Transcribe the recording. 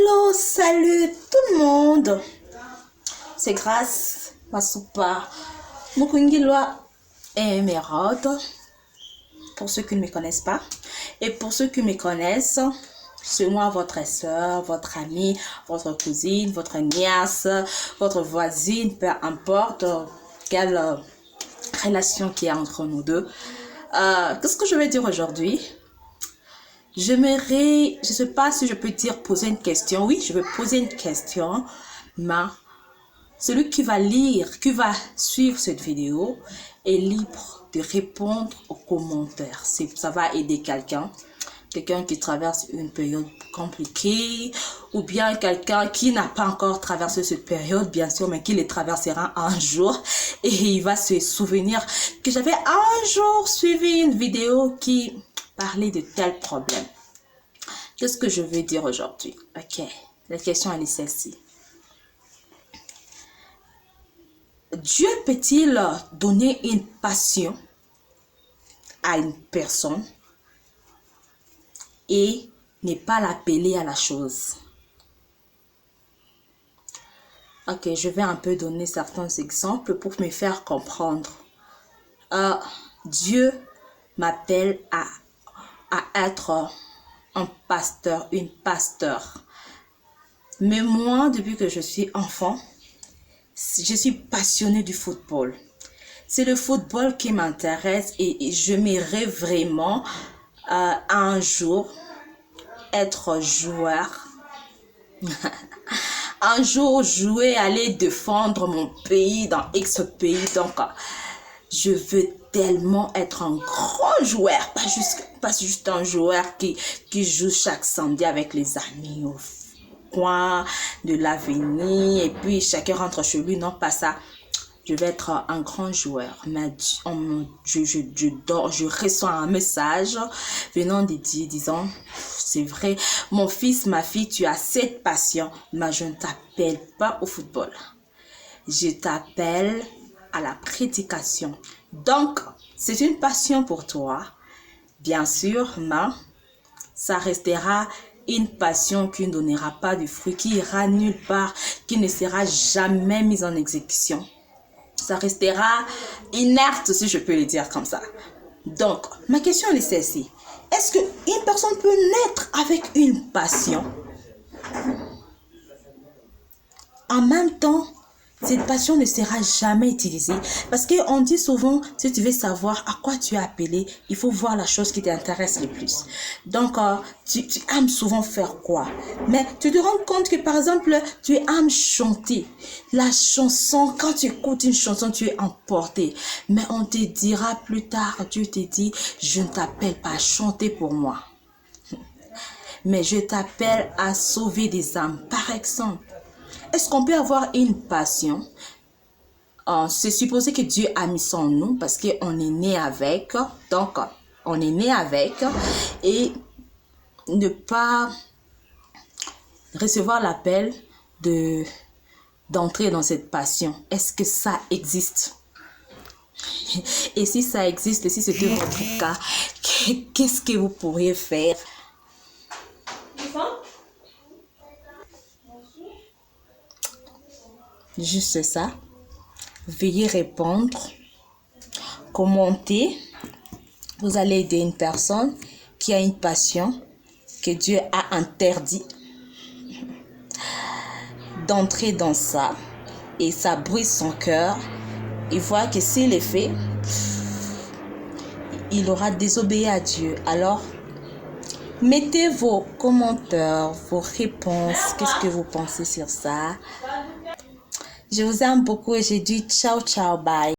Hello, salut tout le monde. C'est Grâce Masupa Mukungilwa et Mérode. Pour ceux qui ne me connaissent pas. Et pour ceux qui me connaissent, c'est moi, votre soeur, votre amie, votre cousine, votre nièce, votre voisine, peu importe quelle relation qu'il y a entre nous deux. Qu'est-ce que je vais dire aujourd'hui? J'aimerais, je ne sais pas si je peux dire poser une question. Oui, je vais poser une question, mais celui qui va lire, qui va suivre cette vidéo est libre de répondre aux commentaires. Ça va aider quelqu'un qui traverse une période compliquée ou bien quelqu'un qui n'a pas encore traversé cette période, bien sûr, mais qui les traversera un jour et il va se souvenir que j'avais un jour suivi une vidéo qui parlait de tel problème. Qu'est-ce que je veux dire aujourd'hui? Ok, la question elle est celle-ci. Dieu peut-il donner une passion à une personne et ne pas l'appeler à la chose? Ok, je vais un peu donner certains exemples pour me faire comprendre. Dieu m'appelle à être un pasteur, une pasteur. Mais moi, depuis que je suis enfant, je suis passionnée du football. C'est le football qui m'intéresse et j'aimerais vraiment un jour être joueur. Un jour jouer, aller défendre mon pays dans X pays. Donc, je veux tellement être un grand joueur, pas juste un joueur qui joue chaque samedi avec les amis au coin de l'avenir et puis chacun rentre chez lui. Non, pas ça. Je vais être un grand joueur. Mais je reçois un message venant de Dieu disant, c'est vrai, mon fils, ma fille, tu as cette passion, mais je ne t'appelle pas au football. Je t'appelle à la prédication. Donc, c'est une passion pour toi, bien sûr, mais ça restera une passion qui ne donnera pas de fruits, qui ira nulle part, qui ne sera jamais mise en exécution. Ça restera inerte, si je peux le dire comme ça. Donc, ma question est celle-ci. Est-ce qu'une personne peut naître avec une passion? En même temps, cette passion ne sera jamais utilisée. Parce qu'on dit souvent, si tu veux savoir à quoi tu es appelé, il faut voir la chose qui t'intéresse le plus. Donc, tu aimes souvent faire quoi? Mais tu te rends compte que, par exemple, tu aimes chanter. La chanson, quand tu écoutes une chanson, tu es emporté. Mais on te dira plus tard, Dieu te dit, je ne t'appelle pas à chanter pour moi. Mais je t'appelle à sauver des âmes. Par exemple, est-ce qu'on peut avoir une passion? C'est supposé que Dieu a mis ça en nous parce qu'on est né avec. Donc, on est né avec. Et ne pas recevoir l'appel d'entrer dans cette passion. Est-ce que ça existe? Et si ça existe, si c'était votre cas, qu'est-ce que vous pourriez faire? Juste ça. Veuillez répondre, commenter. Vous allez aider une personne qui a une passion que Dieu a interdit d'entrer dans ça. Et ça brise son cœur. Il voit que s'il est fait, il aura désobéi à Dieu. Alors, mettez vos commentaires, vos réponses. Qu'est-ce que vous pensez sur ça? Je vous aime beaucoup et j'ai dit ciao, ciao, bye.